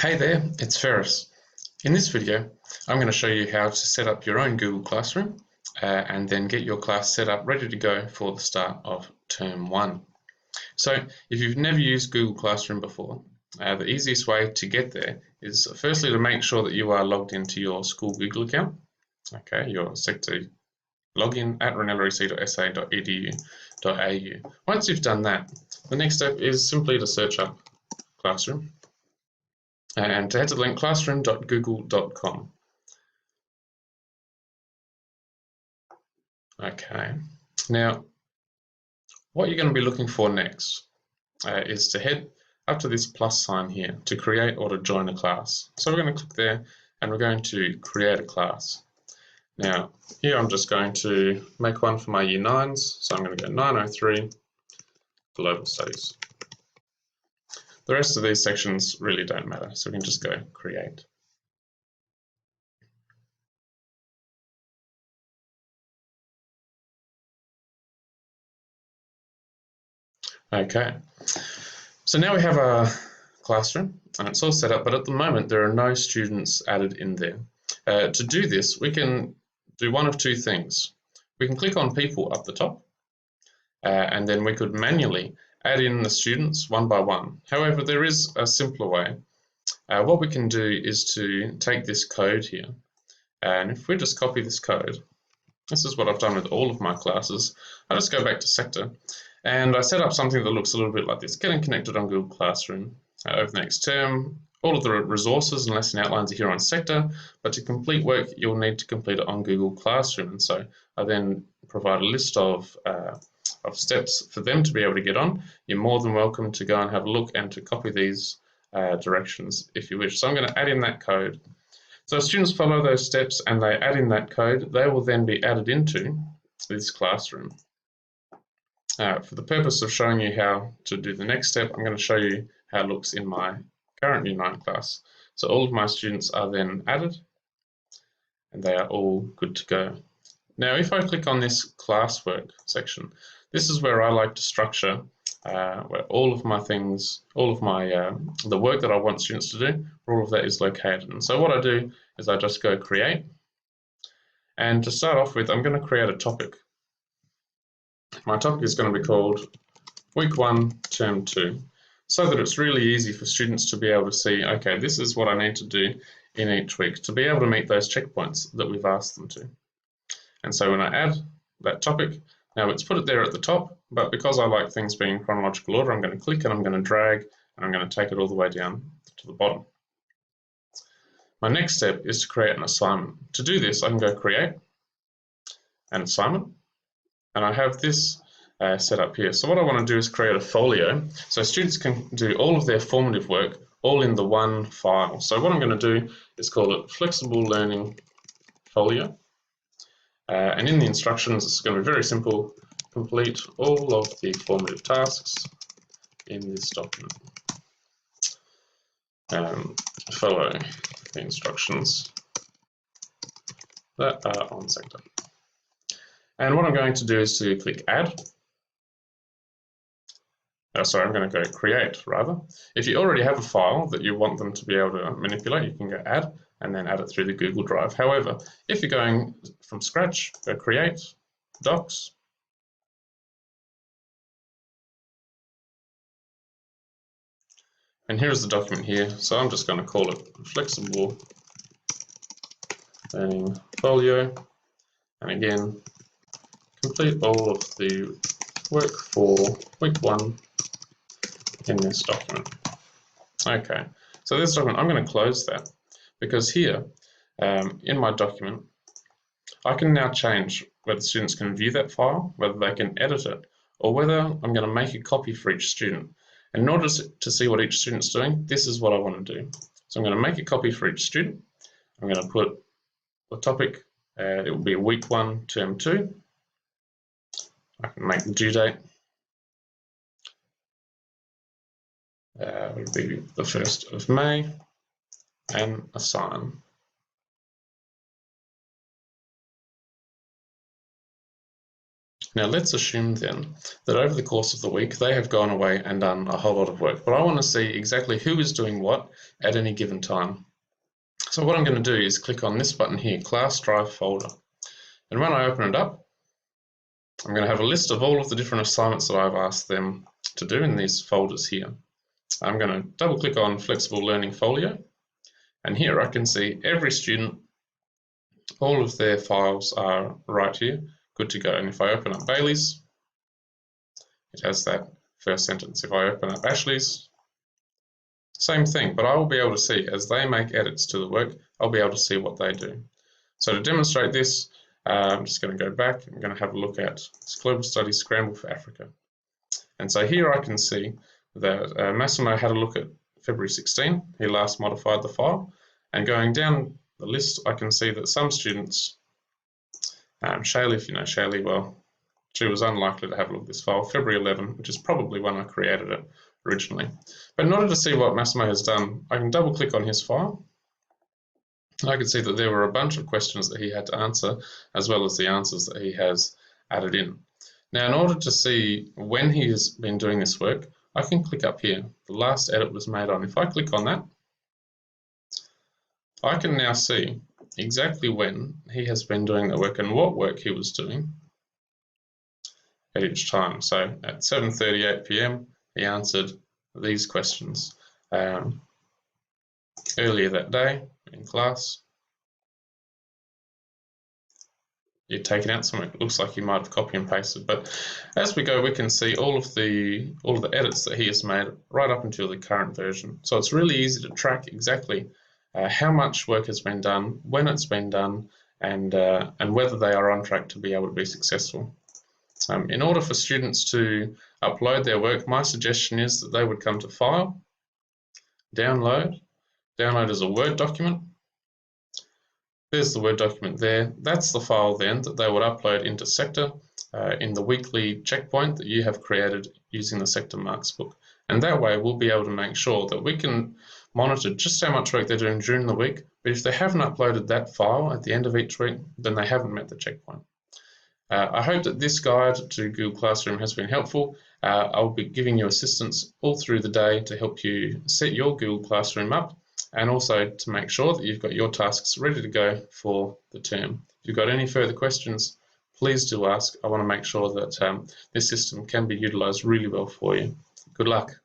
Hey there, it's Ferris. In this video, I'm going to show you how to set up your own Google Classroom and then get your class set up ready to go for the start of Term 1. So if you've never used Google Classroom before, the easiest way to get there is firstly to make sure that you are logged into your school Google account, your sector login at ranellarec.sa.edu.au. Once you've done that, the next step is simply to search up Classroom and to head to the link classroom.google.com. Okay, now what you're going to be looking for next is to head up to this plus sign here to create or to join a class. So we're going to click there and we're going to create a class. Now here I'm just going to make one for my Year 9s, so I'm going to go 903 Global Studies. The rest of these sections really don't matter, so we can just go create. Okay, so now we have our classroom and it's all set up, but at the moment there are no students added in there. To do this, we can do one of two things. We can click on people up the top and then we could manually add in the students one by one. However, there is a simpler way. What we can do is to take this code here, and if we just copy this code, this is what I've done with all of my classes. I just go back to sector and I set up something that looks a little bit like this: getting connected on Google Classroom over the next term. All of the resources and lesson outlines are here on sector, but to complete work you'll need to complete it on Google Classroom. And so I then provide a list of steps for them to be able to get on. You're more than welcome to go and have a look and to copy these directions if you wish. So I'm going to add in that code. So if students follow those steps and they add in that code, they will then be added into this classroom. For the purpose of showing you how to do the next step, I'm going to show you how it looks in my current Year 9 class. So all of my students are then added and they are all good to go. Now if I click on this classwork section, this is where I like to structure where all of my things, all of my the work that I want students to do, all of that is located. And so what I do is I just go create, and to start off with I'm going to create a topic. My topic is going to be called Week 1 Term 2, so that it's really easy for students to be able to see, okay, this is what I need to do in each week to be able to meet those checkpoints that we've asked them to. And so when I add that topic, now it's put it there at the top, but because I like things being in chronological order, I'm going to click and I'm going to drag and I'm going to take it all the way down to the bottom. My next step is to create an assignment. To do this, I can go create an assignment, and I have this set up here. So what I want to do is create a folio so students can do all of their formative work all in the one file. So what I'm going to do is call it Flexible Learning Folio. And in the instructions, it's going to be very simple: complete all of the formative tasks in this document. Follow the instructions that are on sector. And what I'm going to do is to click add. I'm going to go create rather. If you already have a file that you want them to be able to manipulate, you can go add and then add it through the Google Drive. However, if you're going from scratch, go create, docs, and here's the document here. So I'm just going to call it Flexible Learning Folio, and again, complete all of the work for week 1 in this document. Okay, so this document, I'm going to close that because here in my document, I can now change whether students can view that file, whether they can edit it, or whether I'm going to make a copy for each student. And in order to see what each student's doing, this is what I want to do. So I'm going to make a copy for each student. I'm going to put the topic, it will be week 1, term 2. I can make the due date. It would be the 1st of May, and assign. Now let's assume then that over the course of the week they have gone away and done a whole lot of work, but I want to see exactly who is doing what at any given time. So what I'm going to do is click on this button here, Class Drive Folder. And when I open it up, I'm going to have a list of all of the different assignments that I've asked them to do in these folders here. I'm going to double click on Flexible Learning Folio, and here I can see every student, all of their files are right here, good to go. And if I open up Bailey's, it has that first sentence. If I open up Ashley's, same thing, but I will be able to see as they make edits to the work, I'll be able to see what they do. So to demonstrate this, I'm just going to go back. I'm going to have a look at Global Studies Scramble for Africa. And so here I can see that Massimo had a look at February 16. He last modified the file. And going down the list, I can see that some students, Shaylee, if you know Shaylee well, she was unlikely to have a look at this file, February 11, which is probably when I created it originally. But in order to see what Massimo has done, I can double click on his file. I can see that there were a bunch of questions that he had to answer, as well as the answers that he has added in. Now, in order to see when he has been doing this work, I can click up here. The last edit was made on. If I click on that, I can now see exactly when he has been doing the work and what work he was doing at each time. So at 7:38 p.m. he answered these questions. Earlier that day in class, you'd taken out something. It looks like you might have copy and pasted, but as we go, we can see all of the edits that he has made right up until the current version. So it's really easy to track exactly how much work has been done, when it's been done, and whether they are on track to be able to be successful. In order for students to upload their work, my suggestion is that they would come to File, Download. Download as a Word document. There's the Word document there. That's the file then that they would upload into Sector in the weekly checkpoint that you have created using the Sector Marks book. And that way we'll be able to make sure that we can monitor just how much work they're doing during the week. But if they haven't uploaded that file at the end of each week, then they haven't met the checkpoint. I hope that this guide to Google Classroom has been helpful. I'll be giving you assistance all through the day to help you set your Google Classroom up, and also to make sure that you've got your tasks ready to go for the term. If you've got any further questions, please do ask. I want to make sure that this system can be utilised really well for you. Good luck.